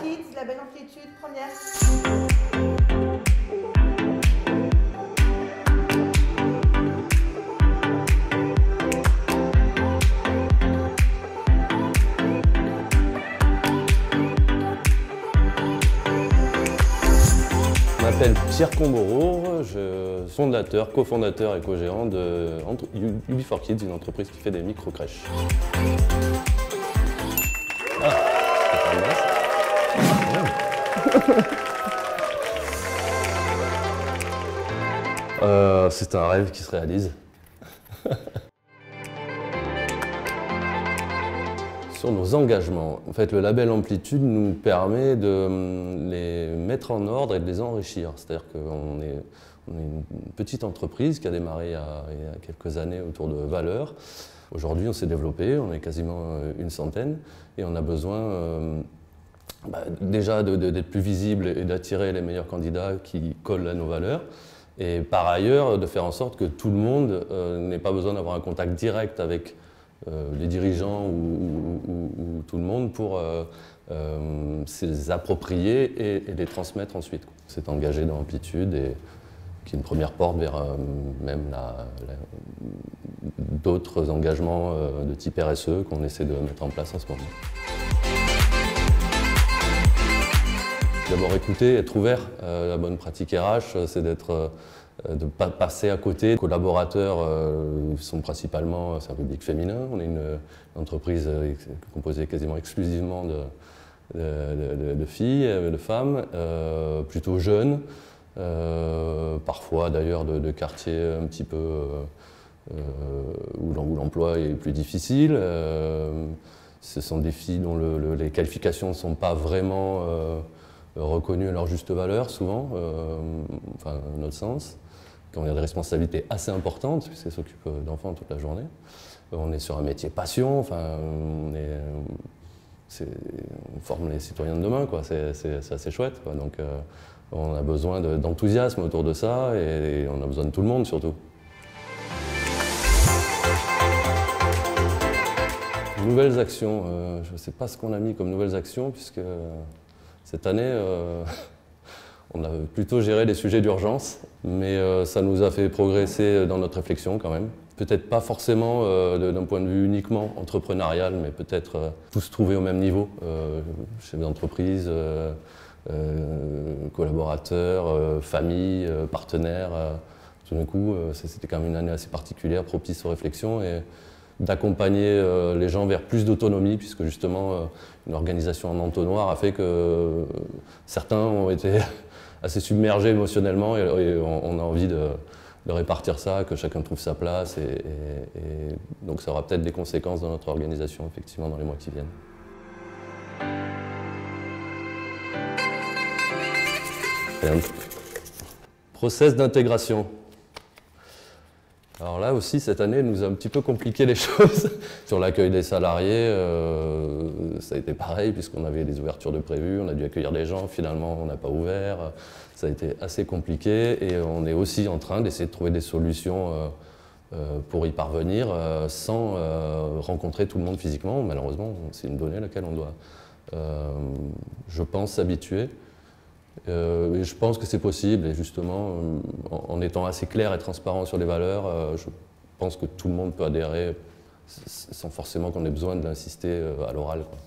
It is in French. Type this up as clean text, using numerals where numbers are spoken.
Kids, label Amplitude, première. Je m'appelle Pierre Comboreau, je suis fondateur, cofondateur et co-gérant de UB4Kids, une entreprise qui fait des micro-crèches. C'est un rêve qui se réalise. Sur nos engagements, en fait, le label Amplitude nous permet de les mettre en ordre et de les enrichir. C'est-à-dire qu'on est une petite entreprise qui a démarré il y a quelques années autour de valeurs. Aujourd'hui, on s'est développé, on est quasiment une centaine et on a besoin déjà d'être plus visible et d'attirer les meilleurs candidats qui collent à nos valeurs. Et par ailleurs, de faire en sorte que tout le monde n'ait pas besoin d'avoir un contact direct avec les dirigeants ou tout le monde pour se approprier et les transmettre ensuite. C'est engagé dans Amplitude et qui est une première porte vers même d'autres engagements de type RSE qu'on essaie de mettre en place en ce moment. D'abord écouter, être ouvert. La bonne pratique RH, c'est de ne pas passer à côté. Les collaborateurs sont principalement, c'est un public féminin. On est une entreprise composée quasiment exclusivement de filles, de femmes, plutôt jeunes, parfois d'ailleurs de quartiers un petit peu où l'emploi est plus difficile. Ce sont des filles dont les qualifications ne sont pas vraiment reconnues à leur juste valeur, souvent, enfin, à notre sens. On a des responsabilités assez importantes, puisqu'elles s'occupent d'enfants toute la journée. On est sur un métier passion, enfin, on forme les citoyens de demain, quoi. C'est assez chouette, quoi. Donc, on a besoin d'enthousiasme autour de ça, et on a besoin de tout le monde, surtout. Nouvelles actions, je ne sais pas ce qu'on a mis comme nouvelles actions, puisque cette année, on a plutôt géré les sujets d'urgence, mais ça nous a fait progresser dans notre réflexion quand même. Peut-être pas forcément d'un point de vue uniquement entrepreneurial, mais peut-être tous trouver au même niveau, chefs d'entreprise, collaborateurs, familles, partenaires. Tout d'un coup, c'était quand même une année assez particulière, propice aux réflexions, et d'accompagner les gens vers plus d'autonomie, puisque justement une organisation en entonnoir a fait que certains ont été assez submergés émotionnellement, et on a envie de répartir ça, que chacun trouve sa place, et donc ça aura peut-être des conséquences dans notre organisation, effectivement, dans les mois qui viennent. Process d'intégration. Alors là aussi, cette année, nous a un petit peu compliqué les choses. Sur l'accueil des salariés, ça a été pareil, puisqu'on avait des ouvertures de prévues, on a dû accueillir des gens, finalement on n'a pas ouvert. Ça a été assez compliqué, et on est aussi en train d'essayer de trouver des solutions pour y parvenir sans rencontrer tout le monde physiquement. Malheureusement, c'est une donnée à laquelle on doit, je pense, s'habituer. Et je pense que c'est possible, et justement, en étant assez clair et transparent sur les valeurs, je pense que tout le monde peut adhérer sans forcément qu'on ait besoin d'insister à l'oral, quoi.